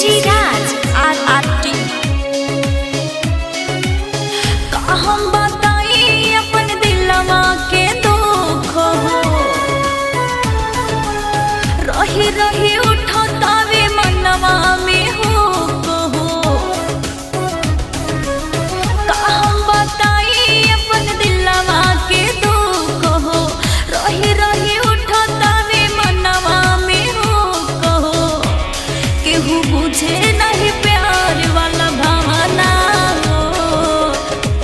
DJ राज RRT। हम बताई अपन दिलवा के दुख हो, रही रही उठतावे मनवा में हो कहो। हम बताई अपन दिलवा के दुख हो, रही रही उठतावे मनवा में हो कहो। केहू बुझे नहीं प्यार वाला भावना हो,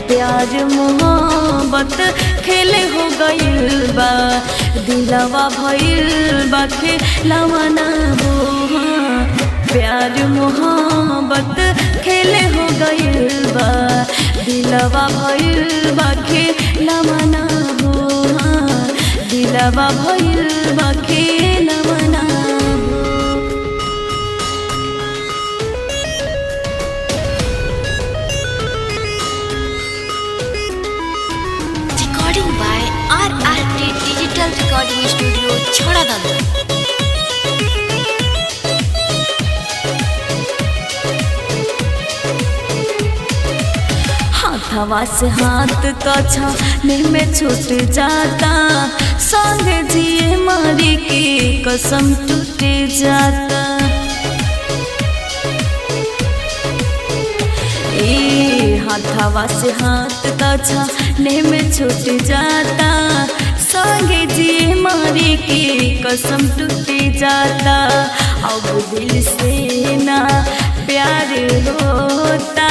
प्यार मोहब्बत खेले हो गइल बा, दिलवा भइल बा खेलवाना हो। प्यार मोहब्बत खेले हो गइल बा, दिलवा भइल बा खेलवाना हो। दिलवा भइल बा खेलवाना हो। Recording by RRT Digital Recording Studio, Chhadadanu। हाथवा से हाथ का छाने में छूट जाता, संगे जिए मारी की कसम टूट जाता। हाथवा से हाथ का छाने में छूट जाता, संगे जिए मारी की कसम टूट जाता। अब दिल से ना प्यार होता,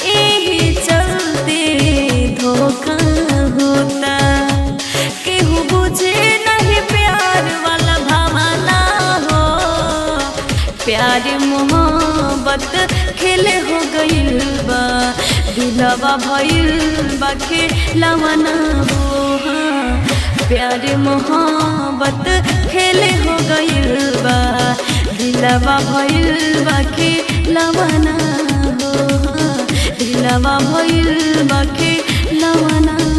यही चलते धोखा होता। केहू बुझे नहीं प्यार वाला भावना हो, प्यार मोहब्बत खेले हो गइल बा, दिलवा भइल बा खेलवाना हो। प्यार मोहब्बत खेले हो गइल बा, दिलवा भइल बा खेलवाना हो। दिलवा भइल बा खेलवाना हो।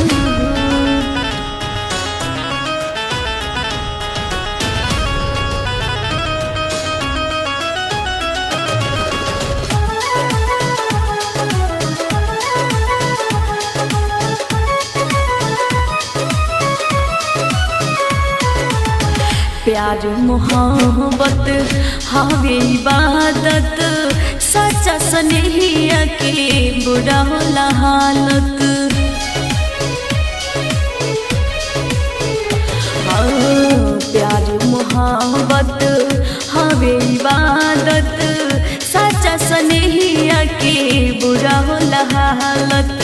प्यार मोहब्बत हवे इबादत, सच्चा स्नेहिया के बुरा होला हालत। प्यार मोहब्बत हवे इबादत, सच्चा स्नेहिया के बुरा होला हालत।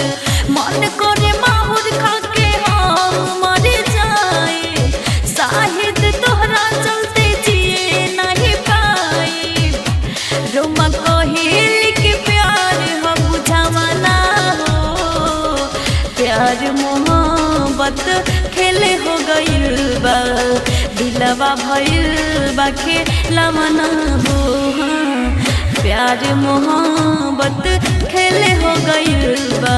मन करे माहुर खा के हम मर जाए, शाहिद तोहरा चलते जिए नहीं पाए। रोमा कहिल के प्यार हो बुझावाना हो, प्यार मोहब्बत खेले हो गइल बा, दिलवा भइल बा खेलवाना हो। प्यार मोहब्बत खेले हो गइल बा,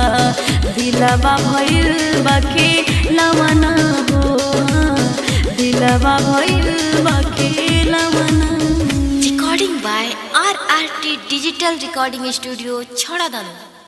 दिलवा भइल बा खेलवाना हो। दिलवा भइल बा खेलवाना। Recording by RRT Digital Recording Studio, Chhadadanu।